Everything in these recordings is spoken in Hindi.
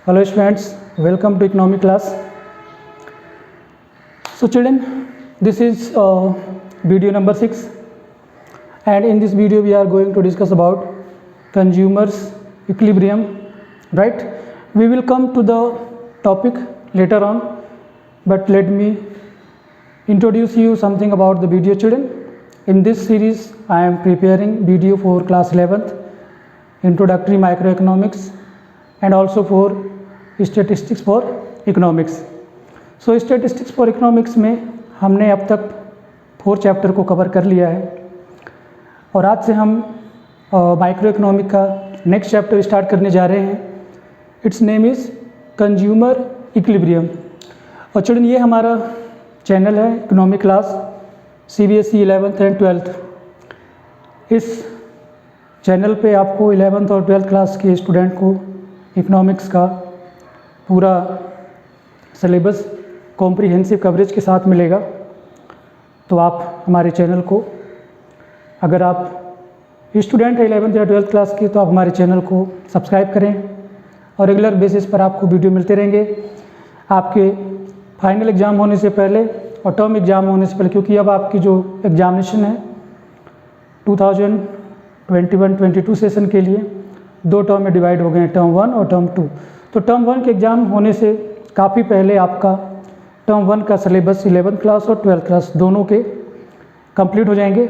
Hello students, welcome to economic class. So children, this is video number 6, and in this video we are going to discuss about consumers equilibrium, right? We will come to the topic later on, but let me introduce you something about the video, children. In this series I am preparing video for class 11th, introductory microeconomics, and also for statistics for economics. So statistics for economics में हमने अब तक 4 चैप्टर को कवर कर लिया है, और आज से हम माइक्रो इकोनॉमिक का नेक्स्ट चैप्टर स्टार्ट करने जा रहे हैं. It's name is consumer equilibrium. और चिल्ड्रन, ये हमारा चैनल है economic class CBSE 11th and 12th. इस चैनल पे आपको 11th और 12th क्लास के स्टूडेंट को इकोनॉमिक्स का पूरा सिलेबस कॉम्प्रिहेंसिव कवरेज के साथ मिलेगा. तो आप हमारे चैनल को, अगर आप स्टूडेंट हैं 11th या 12th क्लास के, तो आप हमारे चैनल को सब्सक्राइब करें और रेगुलर बेसिस पर आपको वीडियो मिलते रहेंगे. आपके फाइनल एग्ज़ाम होने से पहले और टर्म एग्ज़ाम होने से पहले, क्योंकि अब आपकी जो एग्जामिनेशन है 2021-22 सेशन के लिए 2 टर्म में डिवाइड हो गए हैं, टर्म 1 और टर्म 2. तो टर्म 1 के एग्ज़ाम होने से काफ़ी पहले आपका टर्म 1 का सिलेबस 11th क्लास और 12th क्लास दोनों के कंप्लीट हो जाएंगे,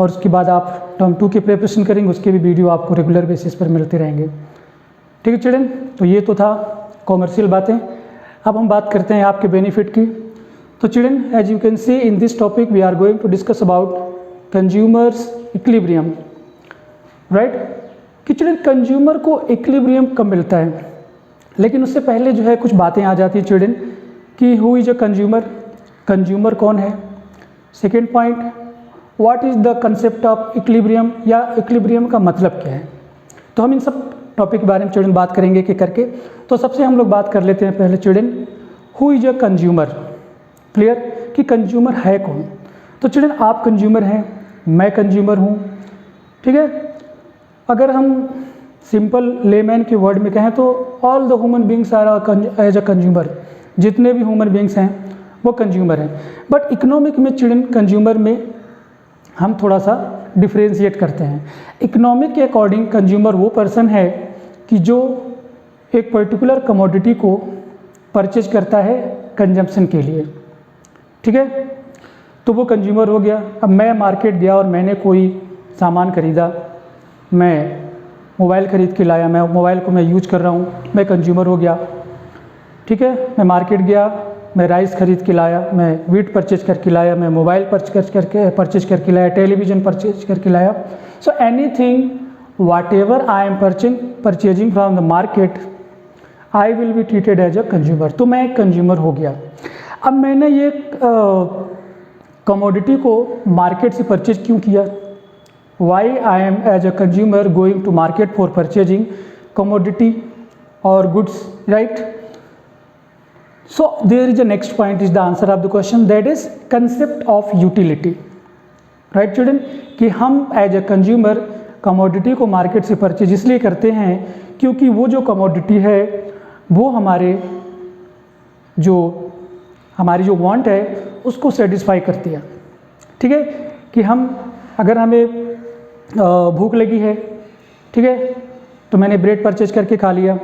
और उसके बाद आप टर्म 2 की प्रिपरेशन करेंगे. उसके भी वीडियो आपको रेगुलर बेसिस पर मिलते रहेंगे. ठीक है चिल्ड्रन, तो ये तो था कॉमर्शियल बातें. अब हम बात करते हैं आपके बेनिफिट की. तो children, as you can see in this topic we are going to discuss about consumers equilibrium, right? कि चिल्ड्रन, कंज्यूमर को इक्विलिब्रियम कब मिलता है, लेकिन उससे पहले जो है कुछ बातें आ जाती हैं चिल्ड्रन कि who is a consumer, consumer कौन है. Second point, what is the concept of equilibrium, या इक्विलिब्रियम का मतलब क्या है. तो हम इन सब टॉपिक के बारे में चिल्ड्रन बात करेंगे कि करके. तो सबसे हम लोग बात कर लेते हैं पहले children, who is a consumer. Clear कि कंज्यूमर है कौन. तो चिल्ड्रन, आप कंज्यूमर हैं, मैं कंज्यूमर हूँ. ठीक है, अगर हम सिंपल लेमैन के वर्ड में कहें तो all the human beings are as a consumer. जितने भी ह्यूमन बींग्स हैं वो कंज्यूमर हैं. बट इकोनॉमिक में चिल्ड्रन, कंज्यूमर में हम थोड़ा सा डिफ्रेंशिएट करते हैं. इकोनॉमिक के अकॉर्डिंग कंज्यूमर वो पर्सन है कि जो एक पर्टिकुलर कमोडिटी को परचेज करता है कंजम्पशन के लिए. ठीक है, तो वो कंज्यूमर हो गया. अब मैं मार्केट गया और मैंने कोई सामान खरीदा, मैं मोबाइल ख़रीद के लाया, मैं मोबाइल को मैं यूज कर रहा हूँ, मैं कंज्यूमर हो गया. ठीक है, मैं मार्केट गया, मैं राइस ख़रीद के लाया, मैं वीट परचेज करके लाया, मैं मोबाइल परचेज करके लाया, टेलीविज़न परचेज करके लाया. So anything whatever I am purchasing from the market, I will be treated as a consumer. तो मैं एक कंज्यूमर हो गया. अब मैंने ये कमोडिटी को मार्केट से परचेज क्यों किया. Why I am as a consumer going to market for purchasing commodity or goods, right? So there is a next point is the answer of the question, that is concept of utility, right children? कि हम as a consumer commodity को market से purchase इसलिए करते हैं क्योंकि वो जो commodity है वो हमारी जो want है उसको satisfy करती है. ठीक है, कि हम, अगर हमें भूख लगी है, ठीक है, तो मैंने ब्रेड परचेज करके खा लिया,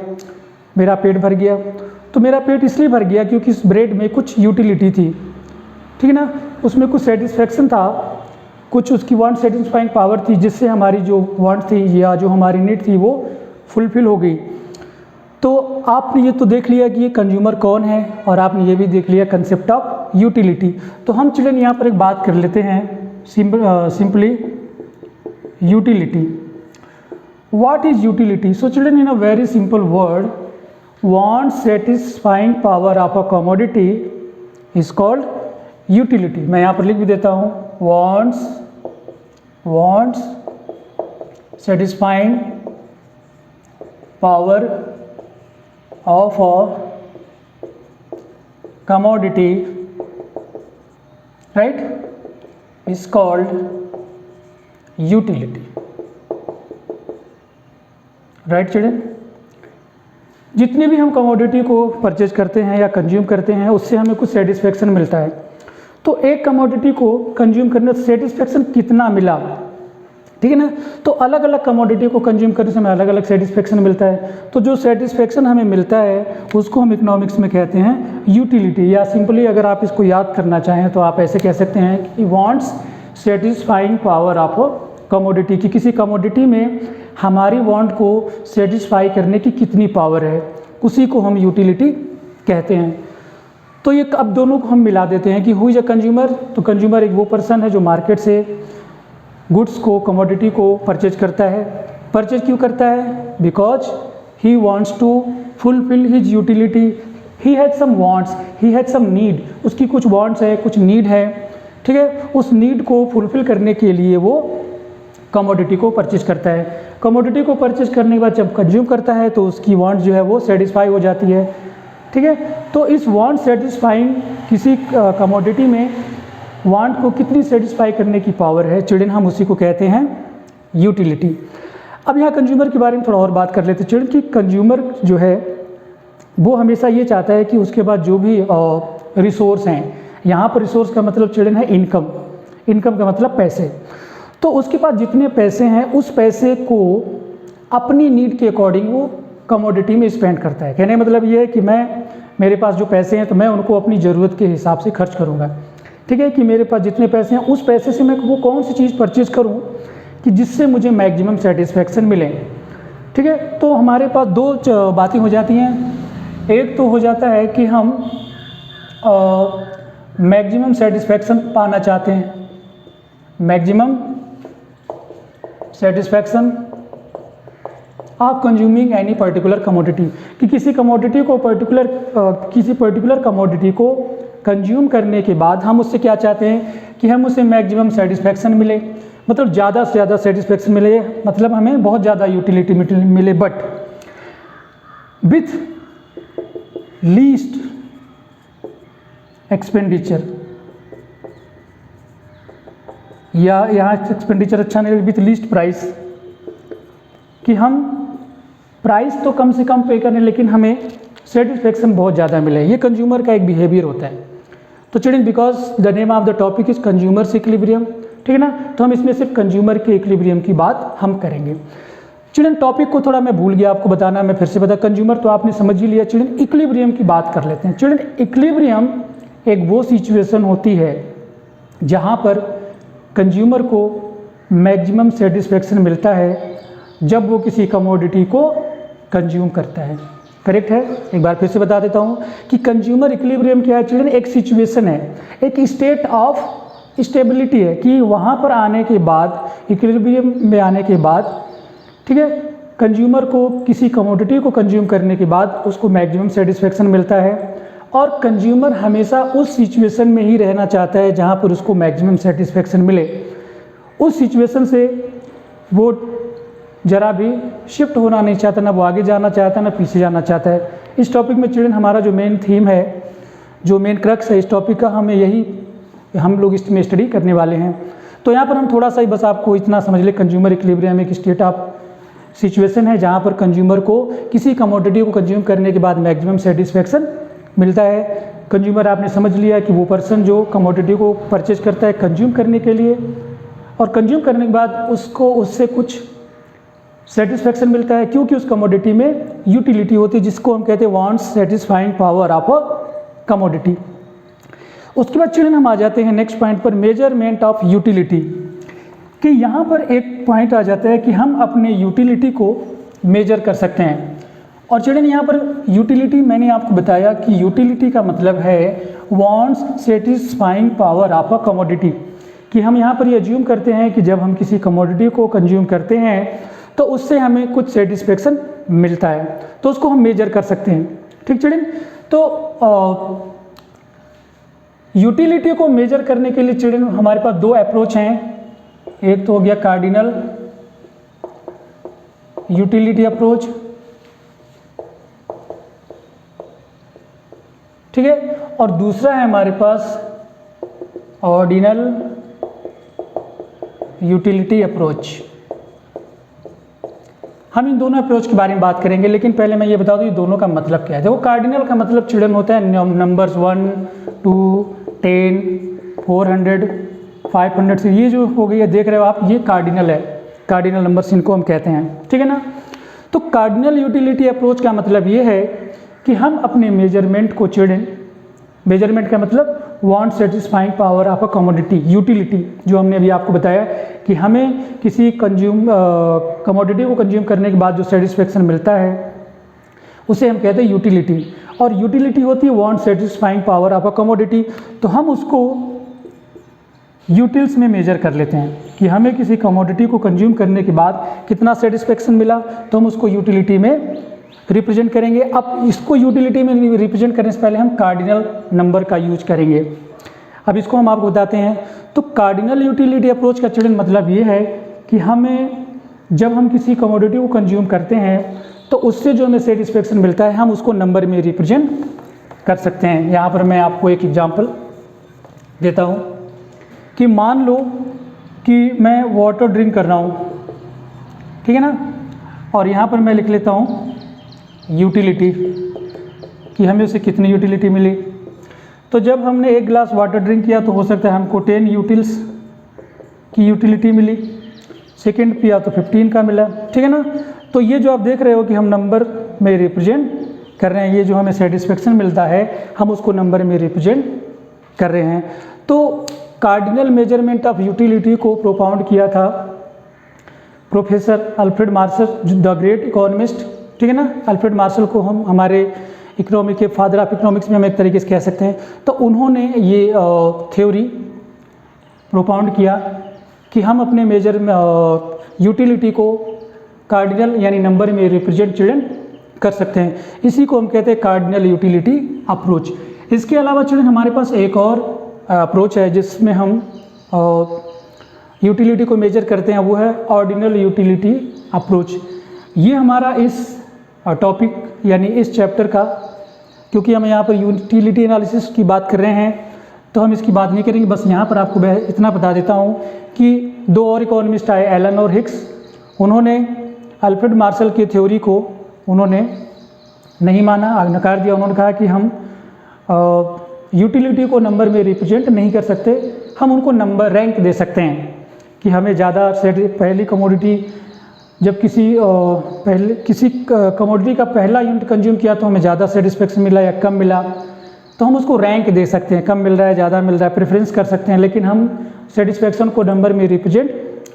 मेरा पेट भर गया. तो मेरा पेट इसलिए भर गया क्योंकि इस ब्रेड में कुछ यूटिलिटी थी. ठीक है ना, उसमें कुछ सेटिस्फेक्शन था, कुछ उसकी वांट सेटिस्फाइंग पावर थी, जिससे हमारी जो वांट थी या जो हमारी नीड थी वो फुलफिल हो गई. तो आपने ये तो देख लिया कि ये कंज्यूमर कौन है, और आपने ये भी देख लिया कंसेप्ट ऑफ यूटिलिटी. तो हम चिल्ड्रन यहाँ पर एक बात कर लेते हैं simply utility. What is utility? So children, in a very simple word, want satisfying power of a commodity is called utility. मैं यहाँ पर लिख भी देता हूँ, wants satisfying power of a commodity, right, is called utility. Right children? जितने भी हम कमोडिटी को परचेज करते हैं या कंज्यूम करते हैं उससे हमें कुछ सेटिस्फेक्शन मिलता है। तो एक कमोडिटी को कंज्यूम करने से सेटिस्फेक्शन कितना मिला, ठीक है ना। तो अलग अलग कमोडिटी को कंज्यूम करने से हमें अलग अलग सेटिस्फेक्शन मिलता है। तो जो सेटिस्फेक्शन हमें मिलता है उसको हम इकोनॉमिक्स में कहते हैं यूटिलिटी, या सिंपली अगर आप इसको याद करना चाहें तो आप ऐसे कह सकते हैं कि wants satisfying power of commodity, की किसी कमोडिटी में हमारी वांट को सेटिस्फाई करने की कितनी पावर है, उसी को हम यूटिलिटी कहते हैं। तो ये अब दोनों को हम मिला देते हैं कि हु इज अ कंज्यूमर। तो कंज्यूमर एक वो पर्सन है जो मार्केट से गुड्स को, कमोडिटी को परचेज करता है। परचेज क्यों करता है? Because he wants to fulfil his utility, he has some wants, he has some need, उसकी कुछ वांट्स है, कुछ नीड है, ठीक है। उस नीड को फुलफिल करने के लिए वो कमोडिटी को परचेज करता है। कमोडिटी को परचेज करने के बाद जब कंज्यूम करता है तो उसकी वांट जो है वो सेटिस्फाई हो जाती है, ठीक है। तो इस वांट सेटिस्फाइंग किसी कमोडिटी में वांट को कितनी सेटिस्फाई करने की पावर है चिल्ड्रन, हम उसी को कहते हैं यूटिलिटी। अब यहाँ कंज्यूमर के बारे में थोड़ा और बात कर लेते हैं चिल्ड्रन कि कंज्यूमर जो है वो हमेशा ये चाहता है कि उसके बाद जो भी रिसोर्स हैं, यहाँ पर रिसोर्स का मतलब चिल्ड्रन है इनकम, इनकम का मतलब पैसे। तो उसके पास जितने पैसे हैं उस पैसे को अपनी नीड के अकॉर्डिंग वो कमोडिटी में स्पेंड करता है। कहने का मतलब ये है कि मेरे पास जो पैसे हैं तो मैं उनको अपनी ज़रूरत के हिसाब से खर्च करूँगा, ठीक है। कि मेरे पास जितने पैसे हैं उस पैसे से मैं वो कौन सी चीज़ परचेज करूं कि जिससे मुझे मैक्सिमम सेटिस्फेक्शन मिले, ठीक है। तो हमारे पास दो बातें हो जाती हैं। एक तो हो जाता है कि हम मैक्सिमम सेटिस्फेक्शन पाना चाहते हैं, maximum satisfaction of consuming any particular commodity, कि किसी कमोडिटी को किसी पर्टिकुलर कमोडिटी को कंज्यूम करने के बाद हम उससे क्या चाहते हैं कि हम उससे मैक्सिमम सेटिस्फेक्शन मिले, मतलब ज़्यादा से ज़्यादा सेटिस्फेक्शन मिले, मतलब हमें बहुत ज़्यादा यूटिलिटी मिले, बट विथ लीस्ट एक्सपेंडिचर, या यहाँ एक्सपेंडिचर अच्छा नहीं, विथ लीस्ट प्राइस, कि हम प्राइस तो कम से कम पे करें लेकिन हमें सेटिस्फेक्शन बहुत ज़्यादा मिले। ये कंज्यूमर का एक बिहेवियर होता है। तो children because the name of the topic is consumers equilibrium, ठीक है ना, तो हम इसमें सिर्फ कंज्यूमर के इक्विलिब्रियम की बात हम करेंगे। चिल्ड्रन टॉपिक को थोड़ा मैं भूल गया आपको बताना, मैं फिर से बता, कंज्यूमर तो आपने समझ ही लिया। चिल्ड्रन इक्विलिब्रियम की बात कर लेते हैं। चिल्ड्रन इक्विलिब्रियम एक वो सिचुएशन होती है जहाँ पर कंज्यूमर को मैक्सिमम सेटिस्फेक्शन मिलता है जब वो किसी कमोडिटी को कंज्यूम करता है। करेक्ट है। एक बार फिर से बता देता हूँ कि कंज्यूमर इक्विलिब्रियम क्या है चिल्ड्रन, एक सिचुएशन है, एक स्टेट ऑफ स्टेबिलिटी है कि वहाँ पर आने के बाद, इक्विलिब्रियम में आने के बाद, ठीक है, कंज्यूमर को किसी कमोडिटी को कंज्यूम करने के बाद उसको मैक्सिमम सेटिस्फेक्शन मिलता है, और कंज्यूमर हमेशा उस सिचुएशन में ही रहना चाहता है जहाँ पर उसको मैक्सिमम सेटिस्फेक्शन मिले। उस सिचुएशन से वो जरा भी शिफ्ट होना नहीं चाहता, ना वो आगे जाना चाहता, ना पीछे जाना चाहता है। इस टॉपिक में चिल्ड्रन हमारा जो मेन थीम है, जो मेन क्रक्स है इस टॉपिक का, हमें यही हम लोग इसमें स्टडी करने वाले हैं। तो यहाँ पर हम थोड़ा सा ही बस आपको इतना समझ ले, कंज्यूमर इक्विलिब्रियम एक स्टेट ऑफ सिचुएशन है जहाँ पर कंज्यूमर को किसी कमोडिटी को कंज्यूम करने के बाद मैक्सिमम सेटिस्फेक्शन मिलता है। कंज्यूमर आपने समझ लिया कि वो पर्सन जो कमोडिटी को परचेज करता है कंज्यूम करने के लिए, और कंज्यूम करने के बाद उसको उससे कुछ सेटिस्फेक्शन मिलता है क्योंकि उस कमोडिटी में यूटिलिटी होती है, जिसको हम कहते हैं wants satisfying power of a commodity. उसके बाद चिल्ड्रन हम आ जाते हैं नेक्स्ट पॉइंट पर, मेजरमेंट ऑफ यूटिलिटी, कि यहाँ पर एक पॉइंट आ जाता है कि हम अपने यूटिलिटी को मेजर कर सकते हैं। और चिल्ड्रन यहाँ पर यूटिलिटी मैंने आपको बताया कि यूटिलिटी का मतलब है wants satisfying power of a commodity, कि हम यहाँ पर ये अज्यूम करते हैं कि जब हम किसी कमोडिटी को कंज्यूम करते हैं तो उससे हमें कुछ सेटिस्फेक्शन मिलता है, तो उसको हम मेजर कर सकते हैं। ठीक चिल्ड्रन, तो यूटिलिटी को मेजर करने के लिए चिल्ड्रन हमारे पास दो अप्रोच हैं। एक तो हो गया कार्डिनल यूटिलिटी अप्रोच, ठीक है, और दूसरा है हमारे पास ऑर्डिनल यूटिलिटी अप्रोच। हम इन दोनों अप्रोच के बारे में बात करेंगे, लेकिन पहले मैं ये बता दूँ ये दोनों का मतलब क्या है। देखो कार्डिनल का मतलब चिल्ड्रन होता है नंबर्स 1, 2, 10, 400, 500 से ये जो हो गई है देख रहे हो आप, ये कार्डिनल है, कार्डिनल नंबर्स इनको हम कहते हैं, ठीक है ना। तो कार्डिनल यूटिलिटी अप्रोच का मतलब ये है कि हम अपने मेजरमेंट को चिल्ड्रन, मेजरमेंट का मतलब want satisfying power of a commodity, utility जो हमने अभी आपको बताया कि हमें किसी कमोडिटी को कंज्यूम करने के बाद जो सेटिस्फेक्शन मिलता है उसे हम कहते हैं यूटिलिटी। और यूटिलिटी होती है want satisfying power of a commodity. तो हम उसको यूटिल्स में मेजर कर लेते हैं कि हमें किसी कमोडिटी को कंज्यूम करने के बाद कितना सेटिस्फेक्शन मिला, तो हम उसको यूटिलिटी में रिप्रेजेंट करेंगे। अब इसको यूटिलिटी में रिप्रेजेंट करने से पहले हम कार्डिनल नंबर का यूज करेंगे। अब इसको हम आपको बताते हैं। तो कार्डिनल यूटिलिटी अप्रोच का चिल्ड्रन मतलब ये है कि हमें जब हम किसी कमोडिटी को कंज्यूम करते हैं तो उससे जो हमें सेटिस्फेक्शन मिलता है हम उसको नंबर में रिप्रेजेंट कर सकते हैं। यहाँ पर मैं आपको एक एग्जांपल देता हूँ कि मान लो कि मैं वाटर ड्रिंक कर रहा हूँ, ठीक है ना, और यहाँ पर मैं लिख लेता हूँ यूटिलिटी कि हमें उसे कितनी यूटिलिटी मिली। तो जब हमने 1 गिलास वाटर ड्रिंक किया तो हो सकता है हमको 10 यूटिल्स की यूटिलिटी मिली, सेकेंड पिया तो 15 का मिला, ठीक है ना। तो ये जो आप देख रहे हो कि हम नंबर में रिप्रेजेंट कर रहे हैं, ये जो हमें सेटिस्फेक्शन मिलता है हम उसको नंबर में रिप्रेजेंट कर रहे हैं। तो कार्डिनल मेजरमेंट ऑफ यूटिलिटी को प्रोपाउंड किया था professor Alfred Marshall, the great economist, ठीक है ना। अल्फ्रेड मार्शल को हम हमारे इकोनॉमी के फादर ऑफ इकोनॉमिक्स में हम एक तरीके से कह सकते हैं। तो उन्होंने ये थ्योरी प्रोपाउंड किया कि हम अपने मेजर यूटिलिटी को कार्डिनल यानी नंबर में रिप्रेजेंट चिल्ड्रन कर सकते हैं। इसी को हम कहते हैं कार्डिनल यूटिलिटी अप्रोच। इसके अलावा चिल्ड्रन हमारे पास एक और अप्रोच है जिसमें हम यूटिलिटी को मेजर करते हैं, वो है ऑर्डिनल यूटिलिटी अप्रोच। ये हमारा इस टॉपिक यानी इस चैप्टर का, क्योंकि हम यहाँ पर यूटिलिटी एनालिसिस की बात कर रहे हैं तो हम इसकी बात नहीं करेंगे। बस यहाँ पर आपको इतना बता देता हूँ कि 2 और इकोनॉमिस्ट आए, एलन और हिक्स। उन्होंने अल्फ्रेड मार्शल की थ्योरी को उन्होंने नहीं माना, नकार दिया। उन्होंने कहा कि हम यूटिलिटी को नंबर में रिप्रेजेंट नहीं कर सकते, हम उनको नंबर रैंक दे सकते हैं कि हमें ज़्यादा पहली कमोडिटी जब किसी कमोडिटी का पहला यूनिट कंज्यूम किया तो हमें ज़्यादा सेटिस्फेक्शन मिला या कम मिला, तो हम उसको रैंक दे सकते हैं, कम मिल रहा है ज़्यादा मिल रहा है, प्रेफरेंस कर सकते हैं, लेकिन हम सेटिस्फेक्शन को नंबर में रिप्रेजेंट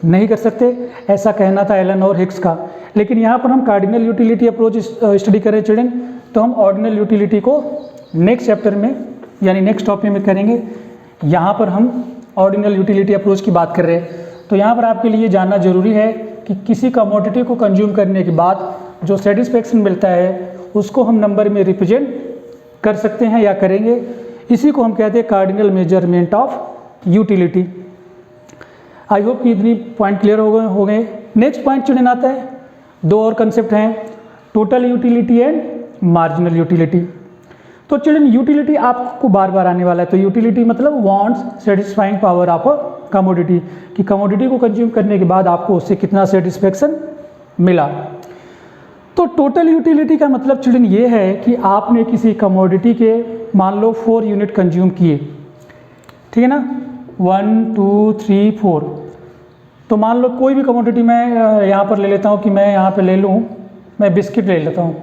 नहीं कर सकते। ऐसा कहना था एलन और हिक्स का। लेकिन यहाँ पर हम कार्डिनल यूटिलिटी अप्रोच स्टडी करें चिल्ड्रन, तो हम ऑर्डिनल यूटिलिटी को नेक्स्ट चैप्टर में यानी नेक्स्ट टॉपिक में करेंगे। यहाँ पर हम ऑर्डिनल यूटिलिटी अप्रोच की बात कर रहे हैं। तो यहाँ पर आपके लिए जानना जरूरी है कि किसी कमोडिटी को कंज्यूम करने के बाद जो सेटिस्फेक्शन मिलता है उसको हम नंबर में रिप्रेजेंट कर सकते हैं या करेंगे। इसी को हम कहते हैं cardinal measurement of utility. I hope कि इतनी पॉइंट क्लियर हो गए। नेक्स्ट पॉइंट चिल्ड्रन आता है, 2 और कंसेप्ट हैं, total utility and marginal utility. तो चिल्ड्रन यूटिलिटी आपको बार बार आने वाला है। तो यूटिलिटी मतलब wants satisfying power of a commodity, कि कमोडिटी को कंज्यूम करने के बाद आपको उससे कितना सेटिस्फेक्शन मिला। तो टोटल यूटिलिटी का मतलब चिल्ड्रन ये है कि आपने किसी कमोडिटी के मान लो 4 यूनिट कंज्यूम किए, ठीक है ना, 1 2 3 4। तो मान लो कोई भी कमोडिटी मैं यहाँ पर ले लेता हूँ कि मैं यहाँ पे ले लूँ, मैं बिस्किट ले लेता हूँ,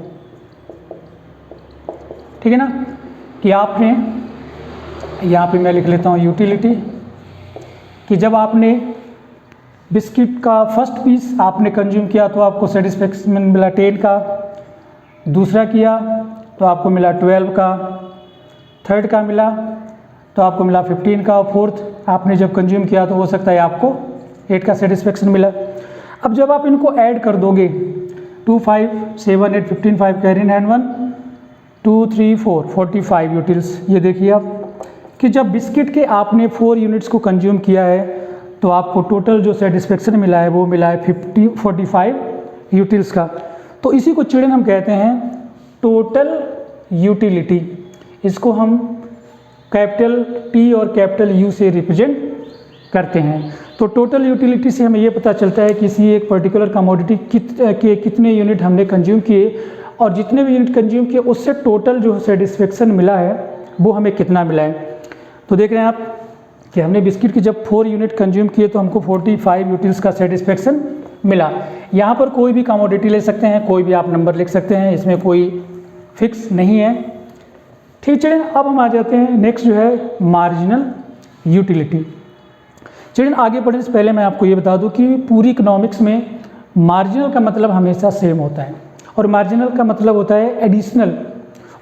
ठीक है ना, कि आपने यहाँ पे मैं लिख लेता हूँ यूटिलिटी, कि जब आपने बिस्किट का फर्स्ट पीस आपने कंज्यूम किया तो आपको सेटिस्फेक्शन मिला 10 का, दूसरा किया तो आपको मिला 12 का, थर्ड का मिला तो आपको मिला 15 का, और फोर्थ आपने जब कंज्यूम किया तो हो सकता है आपको 8 का सेटिस्फेक्शन मिला। अब जब आप इनको ऐड कर दोगे 2 5 7 8 15 5 कैरी इन हैंड 1 2 3 4 45 यूटिल्स। ये देखिए आप कि जब बिस्किट के आपने 4 यूनिट्स को कंज्यूम किया है तो आपको टोटल जो सेटिस्फेक्शन मिला है वो मिला है 45 यूटिल्स का। तो इसी को चिल्ड्रन हम कहते हैं टोटल यूटिलिटी। इसको हम कैपिटल T और कैपिटल U से रिप्रेजेंट करते हैं। तो टोटल यूटिलिटी से हमें ये पता चलता है किसी एक पर्टिकुलर कमोडिटी के कितने यूनिट हमने कंज्यूम किए, और जितने भी यूनिट कंज्यूम किए उससे टोटल जो सेटिस्फेक्शन मिला है वो हमें कितना मिला है। तो देख रहे हैं आप कि हमने बिस्किट की जब 4 यूनिट कंज्यूम किए तो हमको 45 यूटिल्स का सेटिस्फेक्शन मिला। यहाँ पर कोई भी कमोडिटी ले सकते हैं, कोई भी आप नंबर लिख सकते हैं, इसमें कोई फिक्स नहीं है। ठीक, चलिए अब हम आ जाते हैं नेक्स्ट जो है मार्जिनल यूटिलिटी। चलिए आगे बढ़ने से पहले मैं आपको ये बता दूं कि पूरी इकोनॉमिक्स में मार्जिनल का मतलब हमेशा सेम होता है, और मार्जिनल का मतलब होता है एडिशनल,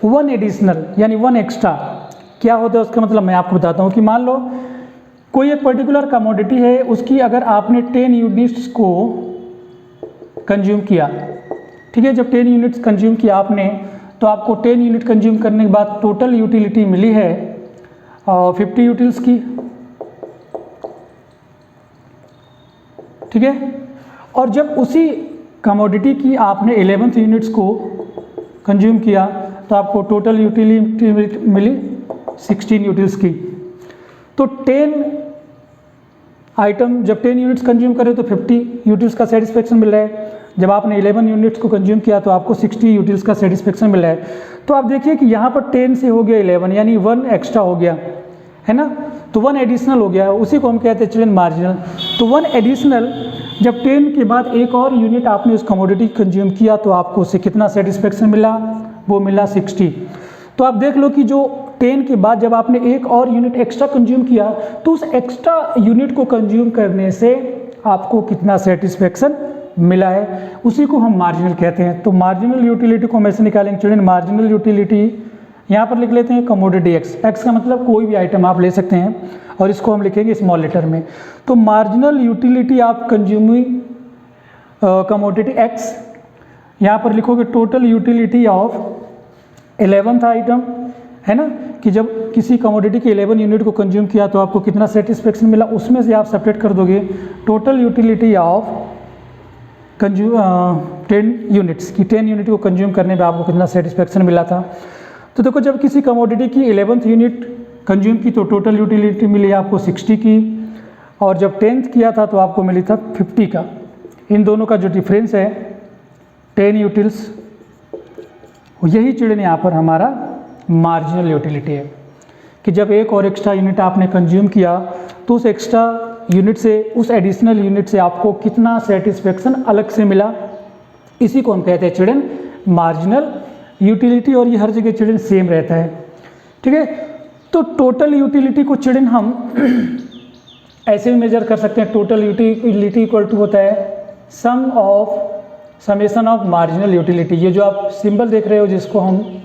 वन एडिशनल यानी वन एक्स्ट्रा। क्या होता है उसका मतलब मैं आपको बताता हूँ कि मान लो कोई एक पर्टिकुलर कमोडिटी है, उसकी अगर आपने 10 यूनिट्स को कंज्यूम किया, ठीक है, जब 10 यूनिट्स कंज्यूम किया आपने, तो आपको 10 यूनिट कंज्यूम करने के बाद टोटल यूटिलिटी मिली है 50 यूटिल्स की, ठीक है। और जब उसी कमोडिटी की आपने 11th यूनिट्स को कंज्यूम किया तो आपको टोटल यूटिलिटी मिली 16 यूटिल्स की। तो 10 आइटम जब 10 यूनिट्स कंज्यूम करें तो 50 यूटिल्स का सेटिस्फेक्शन मिल रहा है, जब आपने 11 यूनिट्स को कंज्यूम किया तो आपको 60 यूटिल्स का सेटिस्फेक्शन मिल रहा है। तो आप देखिए कि यहाँ पर 10 से हो गया 11 यानी 1 एक्स्ट्रा हो गया है ना, तो 1 एडिशनल हो गया, उसी को हम कहते हैं चिल्ड्रन मार्जिनल। तो 1 एडिशनल जब 10 के बाद एक और यूनिट आपने उस कमोडिटी कंज्यूम किया तो आपको उससे कितना सेटिस्फेक्शन मिला, वो मिला 60। तो आप देख लो कि जो 10 के बाद जब आपने एक और यूनिट एक्स्ट्रा कंज्यूम किया तो उस एक्स्ट्रा यूनिट को कंज्यूम करने से आपको कितना सेटिस्फेक्शन मिला है, उसी को हम मार्जिनल कहते हैं। तो मार्जिनल यूटिलिटी को हम ऐसे निकालेंगे चिल्ड्रन, मार्जिनल यूटिलिटी यहाँ पर लिख लेते हैं कमोडिटी एक्स, एक्स का मतलब कोई भी आइटम आप ले सकते हैं, और इसको हम लिखेंगे स्मॉल लेटर में। तो मार्जिनल यूटिलिटी आप कंज्यूमिंग कमोडिटी एक्स, यहाँ पर लिखोगे total utility of 11th item, है ना, कि जब किसी कमोडिटी के 11 यूनिट को कंज्यूम किया तो आपको कितना सेटिस्फेक्शन मिला, उसमें से आप सेपरेट कर दोगे टोटल यूटिलिटी ऑफ 10 यूनिट्स की 10 यूनिट को कंज्यूम करने पे आपको कितना सेटिस्फेक्शन मिला था। तो देखो जब किसी कमोडिटी की 11th यूनिट कंज्यूम की तो टोटल यूटिलिटी मिली आपको 60 की, और जब 10th किया था तो आपको मिली था 50 का। इन दोनों का जो डिफरेंस है 10 यूटिल्स, यही चिल्ड्रन यहाँ पर हमारा मार्जिनल यूटिलिटी है कि जब एक और एक्स्ट्रा यूनिट आपने कंज्यूम किया तो उस एक्स्ट्रा यूनिट से, उस एडिशनल यूनिट से आपको कितना सेटिस्फेक्शन अलग से मिला, इसी को हम कहते हैं चिल्ड्रन मार्जिनल यूटिलिटी। और ये हर जगह चिल्ड्रन सेम रहता है, ठीक है। तो टोटल यूटिलिटी को चिल्ड्रन हम ऐसे भी मेजर कर सकते हैं, टोटल यूटिलिटी इक्वल टू होता है समेशन ऑफ मार्जिनल यूटिलिटी। ये जो आप सिंबल देख रहे हो जिसको हम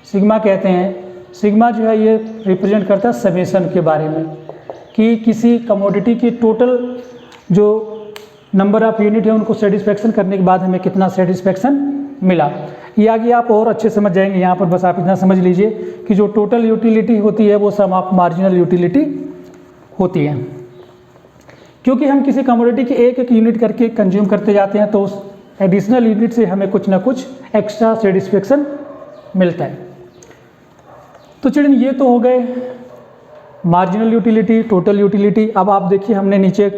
सिग्मा कहते हैं, सिग्मा जो है ये रिप्रेजेंट करता है समेशन के बारे में, कि किसी कमोडिटी की टोटल जो नंबर ऑफ यूनिट है उनको सेटिस्फेक्शन करने के बाद हमें कितना सेटिस्फेक्शन मिला। ये आगे आप और अच्छे समझ जाएंगे, यहाँ पर बस आप इतना समझ लीजिए कि जो टोटल यूटिलिटी होती है वो सम ऑफ मार्जिनल यूटिलिटी होती है। क्योंकि हम किसी कमोडिटी की एक एक यूनिट करके कंज्यूम करते जाते हैं तो उस एडिशनल यूनिट से हमें कुछ ना कुछ एक्स्ट्रा सेटिस्फेक्शन मिलता है। तो चिल्ड्रन ये तो हो गए मार्जिनल यूटिलिटी, टोटल यूटिलिटी। अब आप देखिए हमने नीचे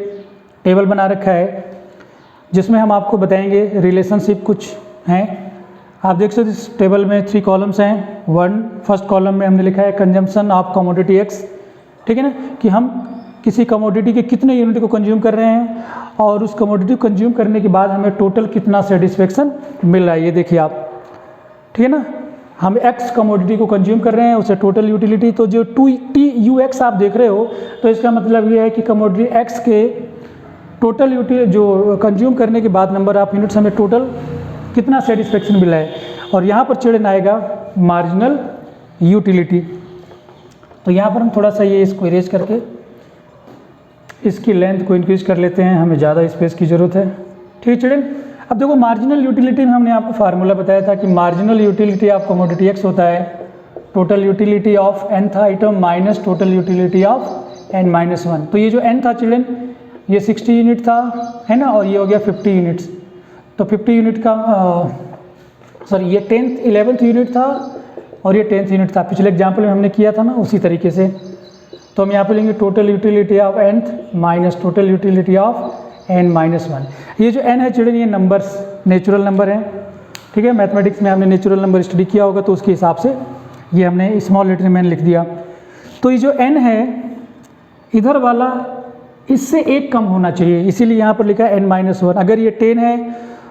टेबल बना रखा है जिसमें हम आपको बताएंगे रिलेशनशिप कुछ हैं। आप देख सकते इस टेबल में 3 कॉलम्स हैं। फर्स्ट कॉलम में हमने लिखा है कंजम्पशन ऑफ कमोडिटी एक्स, ठीक है ना, कि हम किसी कमोडिटी के कितने यूनिट को कंज्यूम कर रहे हैं और उस कमोडिटी को कंज्यूम करने के बाद हमें टोटल कितना सेटिस्फेक्शन मिल रहा है। ये देखिए आप, ठीक है ना, हम एक्स कमोडिटी को कंज्यूम कर रहे हैं, उसे टोटल यूटिलिटी। तो जो TUX आप देख रहे हो तो इसका मतलब ये है कि कमोडिटी एक्स के टोटल यूटिलिटी जो कंज्यूम करने के बाद नंबर ऑफ यूनिट्स हमें टोटल कितना सेटिस्फेक्शन मिला है, और यहाँ पर चिल्ड्रन आएगा मार्जिनल यूटिलिटी। तो यहाँ पर हम थोड़ा सा ये इसको इरेज करके इसकी लेंथ को इंक्रीज कर लेते हैं, हमें ज़्यादा स्पेस की ज़रूरत है, ठीक है चिल्ड्रन। अब देखो मार्जिनल यूटिलिटी में हमने आपको फार्मूला बताया था कि marginal utility of commodity x होता है total utility of nth item minus total utility of n-1। तो ये जो n था चिल्ड्रन ये 60 यूनिट था, है ना, और ये हो गया 50 यूनिट्स। तो 50 यूनिट का सॉरी ये 11th यूनिट था और ये 10th यूनिट था। पिछले एग्जाम्पल में हमने किया था ना उसी तरीके से। तो हम यहाँ पे लेंगे total utility of nth minus total utility of n minus 1। ये जो n है चिल्ड्रन ये नंबर्स नेचुरल नंबर हैं, ठीक है। मैथमेटिक्स में हमने नेचुरल नंबर स्टडी किया होगा तो उसके हिसाब से ये हमने स्मॉल लेटर में लिख दिया। तो ये जो n है इधर वाला इससे एक कम होना चाहिए, इसीलिए यहाँ पर लिखा है n माइनस 1। अगर ये 10 है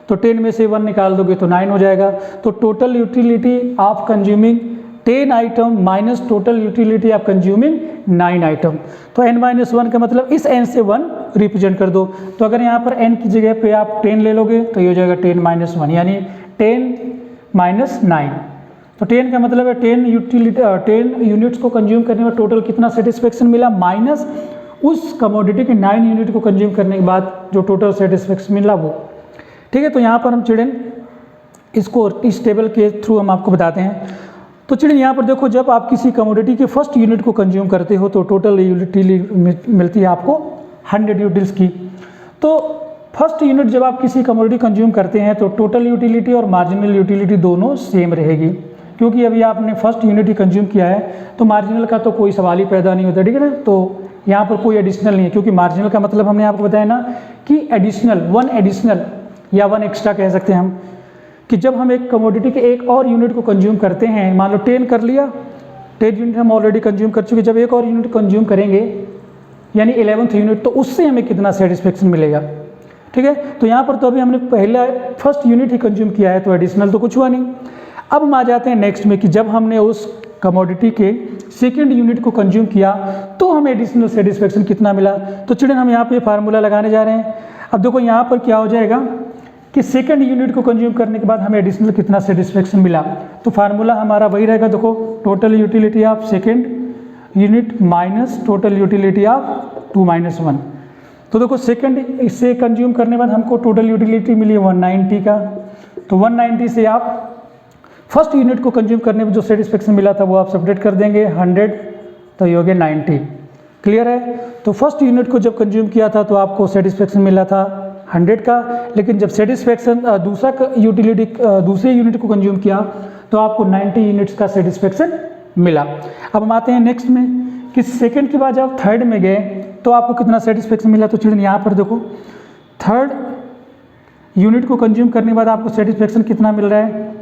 तो 10 में से 1 निकाल दोगे तो 9 हो जाएगा। तो total utility of consuming 10 item minus total utility of consuming 9 item. तो n माइनस 1 का मतलब इस n से 1 रिप्रेजेंट कर दो। तो अगर यहाँ पर n की जगह पे आप 10 ले लोगे तो ये हो जाएगा 10 माइनस 1 यानी 10 माइनस 9। तो 10 का मतलब है 10 यूनिट्स को कंज्यूम करने में टोटल कितना सेटिस्फेक्शन मिला माइनस उस कमोडिटी के 9 यूनिट को कंज्यूम करने के बाद जो टोटल सेटिस्फेक्शन मिला वो, ठीक है। तो यहाँ पर हम चिल्ड्रन इसको इस टेबल के थ्रू हम आपको बताते हैं। तो चिल्ड्रन यहाँ पर देखो जब आप किसी कमोडिटी के फर्स्ट यूनिट को कंज्यूम करते हो तो टोटल यूटिलिटी मिलती है आपको 100 यूटिल्स की। तो फर्स्ट यूनिट जब आप किसी कमोडिटी कंज्यूम करते हैं तो टोटल यूटिलिटी और मार्जिनल यूटिलिटी दोनों सेम रहेगी, क्योंकि अभी आपने फर्स्ट यूनिट ही कंज्यूम किया है तो मार्जिनल का तो कोई सवाल ही पैदा नहीं होता, ठीक है ना। तो यहाँ पर कोई एडिशनल नहीं है, क्योंकि मार्जिनल का मतलब हमने आपको बताया ना कि एडिशनल या 1 एक्स्ट्रा कह सकते हैं हम, कि जब हम एक कमोडिटी के एक और यूनिट को कंज्यूम करते हैं, मान लो 10 कर लिया, 10 यूनिट हम ऑलरेडी कंज्यूम कर चुके, जब एक और यूनिट कंज्यूम करेंगे यानी 11th यूनिट तो उससे हमें कितना सेटिस्फेक्शन मिलेगा, ठीक है। तो यहाँ पर तो अभी हमने पहला फर्स्ट यूनिट ही कंज्यूम किया है तो एडिशनल तो कुछ हुआ नहीं। अब हम आ जाते हैं नेक्स्ट में कि जब हमने उस कमोडिटी के सेकेंड यूनिट को कंज्यूम किया तो हमें एडिशनल सेटिस्फेक्शन कितना मिला। तो चिल्ड्रन हम यहाँ पे फार्मूला लगाने जा रहे हैं। अब देखो यहाँ पर क्या हो जाएगा कि सेकेंड यूनिट को कंज्यूम करने के बाद हमें एडिशनल कितना सेटिस्फेक्शन मिला। तो फार्मूला हमारा वही रहेगा, देखो total utility of second unit minus total utility of 2 minus 1। तो देखो सेकेंड इससे कंज्यूम करने के बाद हमको टोटल यूटिलिटी मिली 190 का। तो 190 से आप फर्स्ट यूनिट को कंज्यूम करने में जो सेटिस्फेक्शन मिला था वो आप सब्ट्रैक्ट कर देंगे 100, तो ये हो गया 90। क्लियर है। तो फर्स्ट यूनिट को जब कंज्यूम किया था तो आपको सेटिस्फेक्शन मिला था 100 का, लेकिन जब सेटिस्फेक्शन दूसरे यूनिट को कंज्यूम किया तो आपको 90 यूनिट्स का सेटिस्फेक्शन मिला। अब हम आते हैं नेक्स्ट में कि सेकंड के बाद जब थर्ड में गए तो आपको कितना सेटिस्फेक्शन मिला। तो चिल्ड्रन यहाँ पर देखो थर्ड यूनिट को कंज्यूम करने के बाद आपको सेटिस्फेक्शन कितना मिल रहा है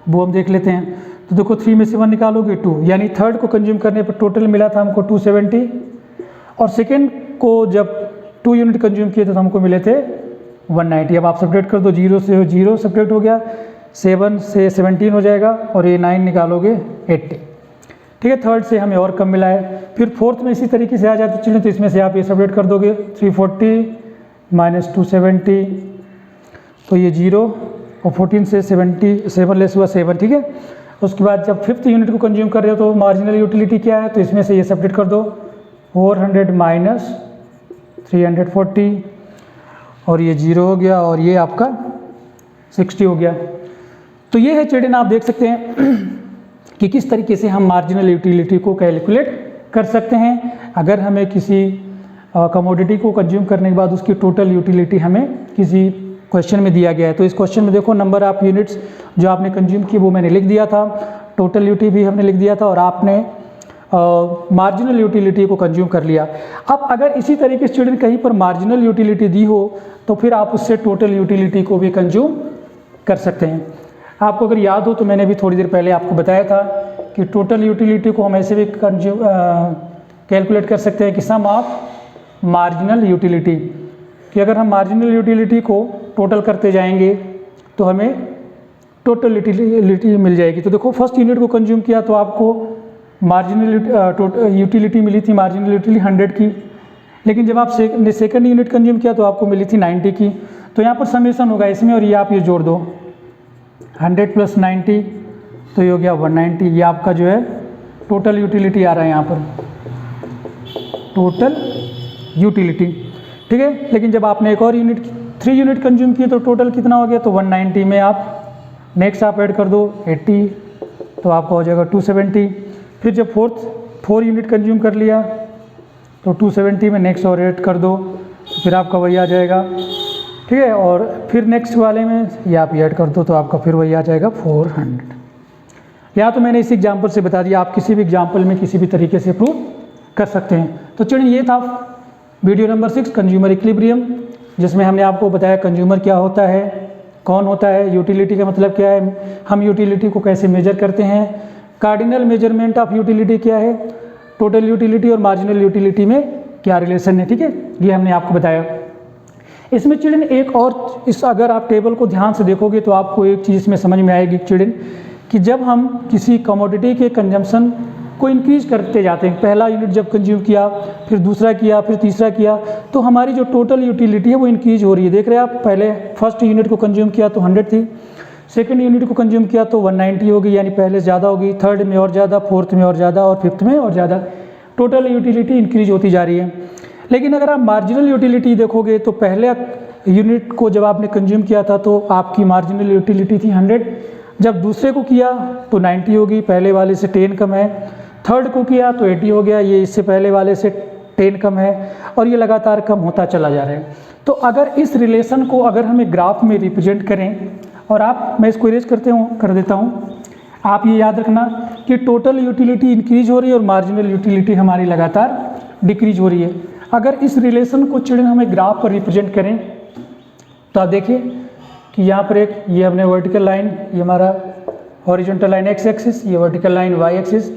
वो हम देख लेते हैं। तो देखो 3 में से 1 निकालोगे 2, यानी थर्ड को कंज्यूम करने पर टोटल मिला था हमको 270, और सेकेंड को जब 2 यूनिट कंज्यूम किए थे तो हमको मिले थे 190। अब आप सब्ट्रैक्ट कर दो, 0 से 0 सब्ट्रैक्ट हो गया, 7 से 17 हो जाएगा, और ये 9 निकालोगे 80, ठीक है। थर्ड से हमें और कम मिला है। फिर फोर्थ में इसी तरीके से आ जाए तो चलिए, तो इसमें से आप ये सब्ट्रैक्ट कर दोगे 340 माइनस 270, तो ये 0 और 14 से 7 लेस हुआ 7, ठीक है। उसके बाद जब फिफ्थ यूनिट को कंज्यूम कर रहे हो तो मार्जिनल यूटिलिटी क्या है, तो इसमें से ये सब्ट्रैक्ट कर दो 400 माइनस 340, और ये 0 हो गया, और ये आपका 60 हो गया। तो ये है चिल्ड्रन, आप देख सकते हैं कि किस तरीके से हम मार्जिनल यूटिलिटी को कैलकुलेट कर सकते हैं। अगर हमें किसी कमोडिटी को कंज्यूम करने के बाद उसकी टोटल यूटिलिटी हमें किसी क्वेश्चन में दिया गया है, तो इस क्वेश्चन में देखो नंबर ऑफ यूनिट्स जो आपने कंज्यूम किए वो मैंने लिख दिया था, टोटल यूटिलिटी भी हमने लिख दिया था, और आपने मार्जिनल यूटिलिटी को कंज्यूम कर लिया। अब अगर इसी तरीके से स्टूडेंट कहीं पर मार्जिनल यूटिलिटी दी हो तो फिर आप उससे टोटल यूटिलिटी को भी कंज्यूम कर सकते हैं। आपको अगर याद हो तो मैंने भी थोड़ी देर पहले आपको बताया था कि टोटल यूटिलिटी को हम ऐसे भी कैलकुलेट कर सकते हैं कि सम ऑफ मार्जिनल यूटिलिटी, कि अगर हम मार्जिनल यूटिलिटी को टोटल करते जाएंगे तो हमें टोटल यूटिलिटी मिल जाएगी। तो देखो फर्स्ट यूनिट को कंज्यूम किया तो आपको मार्जिनल यूटिलिटी मिली थी, मार्जिनल यूटिलिटी 100 की, लेकिन जब आप सेकंड यूनिट कंज्यूम किया तो आपको मिली थी 90 की। तो यहाँ पर समेशन होगा इसमें, और ये आप ये जोड़ दो 100 प्लस 90, तो ये हो गया 190। ये आपका जो है टोटल यूटिलिटी आ रहा है यहाँ पर, टोटल यूटिलिटी, ठीक है। लेकिन जब आपने एक और यूनिट 3 यूनिट कंज्यूम किए तो टोटल कितना हो गया, तो 190 में आप नेक्स्ट आप ऐड कर दो 80, तो आपका हो जाएगा 270। फिर जब 4 यूनिट कंज्यूम कर लिया तो 270 में नेक्स्ट और ऐड कर दो, तो फिर आपका वही आ जाएगा, ठीक है। और फिर नेक्स्ट वाले में ये आप ऐड कर दो तो आपका फिर वही आ जाएगा 400। या तो मैंने इस एग्जाम्पल से बता दिया, आप किसी भी एग्जाम्पल में किसी भी तरीके से प्रूव कर सकते हैं। तो चलिए ये था वीडियो नंबर 6 कंज्यूमर इक्विलिब्रियम, जिसमें हमने आपको बताया कंज्यूमर क्या होता है, कौन होता है, यूटिलिटी का मतलब क्या है, हम यूटिलिटी को कैसे मेजर करते हैं, कार्डिनल मेजरमेंट ऑफ यूटिलिटी क्या है, टोटल यूटिलिटी और मार्जिनल यूटिलिटी में क्या रिलेशन है। ठीक है, ये हमने आपको बताया। इसमें चिल्ड्रन एक और अगर आप टेबल को ध्यान से देखोगे तो आपको एक चीज़ इसमें समझ में आएगी चिल्ड्रन कि जब हम किसी कमोडिटी के कंजम्पशन को इंक्रीज करते जाते हैं, पहला यूनिट जब कंज्यूम किया, फिर दूसरा किया, फिर तीसरा किया, तो हमारी जो टोटल यूटिलिटी है वो इंक्रीज हो रही है। देख रहे हैं आप, पहले फर्स्ट यूनिट को कंज्यूम किया तो 100 थी, सेकंड यूनिट को कंज्यूम किया तो 190 होगी, यानी पहले से ज़्यादा होगी, थर्ड में और ज़्यादा, फोर्थ में और ज़्यादा और फिफ्थ में और ज़्यादा, टोटल यूटिलिटी इंक्रीज होती जा रही है। लेकिन अगर आप मार्जिनल यूटिलिटी देखोगे तो पहले यूनिट को जब आपने कंज्यूम किया था तो आपकी मार्जिनल यूटिलिटी थी 100, जब दूसरे को किया तो 90 होगी, पहले वाले से 10 कम है, थर्ड को किया तो 80 हो गया, ये इससे पहले वाले से 10 कम है, और ये लगातार कम होता चला जा रहा है। तो अगर इस रिलेशन को अगर हमें ग्राफ में रिप्रेजेंट करें, और मैं इसको इरेज कर देता हूँ, आप ये याद रखना कि टोटल यूटिलिटी इंक्रीज हो रही है और मार्जिनल यूटिलिटी हमारी लगातार डिक्रीज हो रही है। अगर इस रिलेशन को चिल्ड्रन हमें ग्राफ पर रिप्रेजेंट करें तो आप देखिए कि यहाँ पर ये हमने वर्टिकल लाइन, ये हमारा हॉरिजॉन्टल लाइन एक्स एक्सिस, ये वर्टिकल लाइन वाई एक्सिस,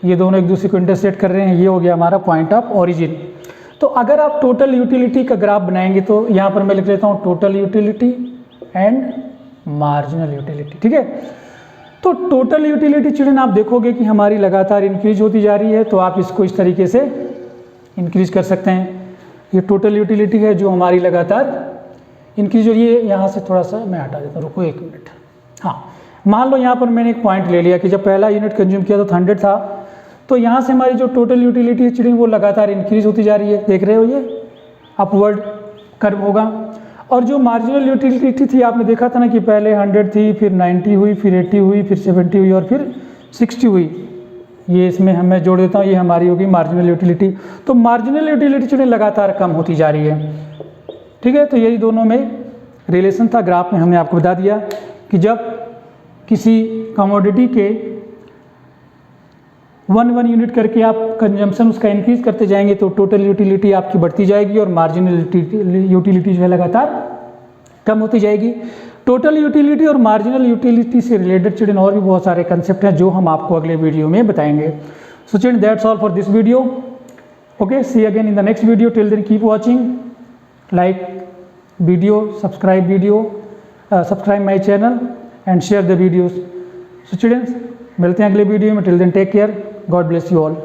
ये दोनों एक दूसरे को इंटरसेक्ट कर रहे हैं, ये हो गया हमारा पॉइंट ऑफ ओरिजिन। तो अगर आप टोटल यूटिलिटी का ग्राफ बनाएंगे तो यहाँ पर मैं लिख लेता हूँ total utility and marginal utility. ठीक है, तो टोटल यूटिलिटी चिल्ड्रन आप देखोगे कि हमारी लगातार इंक्रीज होती जा रही है, तो आप इसको इस तरीके से इंक्रीज कर सकते हैं। ये टोटल यूटिलिटी है जो हमारी लगातार इंक्रीज हो रही है। यहाँ से थोड़ा सा मैं हटा देता हूँ, रुको एक मिनट। हाँ, मान लो यहाँ पर मैंने एक पॉइंट ले लिया कि जब पहला यूनिट कंज्यूम किया तो 100 था, तो यहाँ से हमारी जो टोटल यूटिलिटी है चिल्ड्रन वो लगातार इंक्रीज होती जा रही है। देख रहे हो, ये अपवर्ड कर्व होगा। और जो मार्जिनल यूटिलिटी थी, आपने देखा था ना कि पहले 100 थी, फिर 90 हुई, फिर 80 हुई, फिर 70 हुई और फिर 60 हुई। ये इसमें मैं जोड़ देता हूँ, ये हमारी होगी मार्जिनल यूटिलिटी। तो मार्जिनल यूटिलिटी चिल्ड्रन लगातार कम होती जा रही है। ठीक है, तो यही दोनों में रिलेशन था। ग्राफ में हमने आपको बता दिया कि जब किसी कमोडिटी के 1 यूनिट करके आप कंजम्पशन उसका इंक्रीज करते जाएंगे तो टोटल यूटिलिटी आपकी बढ़ती जाएगी और मार्जिनल यूटिलिटी जो है लगातार कम होती जाएगी। टोटल यूटिलिटी और मार्जिनल यूटिलिटी से रिलेटेड चिल्ड्रन और भी बहुत सारे कंसेप्ट हैं जो हम आपको अगले वीडियो में बताएंगे। So children, that's all for this video. Okay, see again in the next video. Till then keep watching, like video, subscribe my channel and share the videos. So students, मिलते हैं अगले वीडियो में। Till then take care, God bless you all.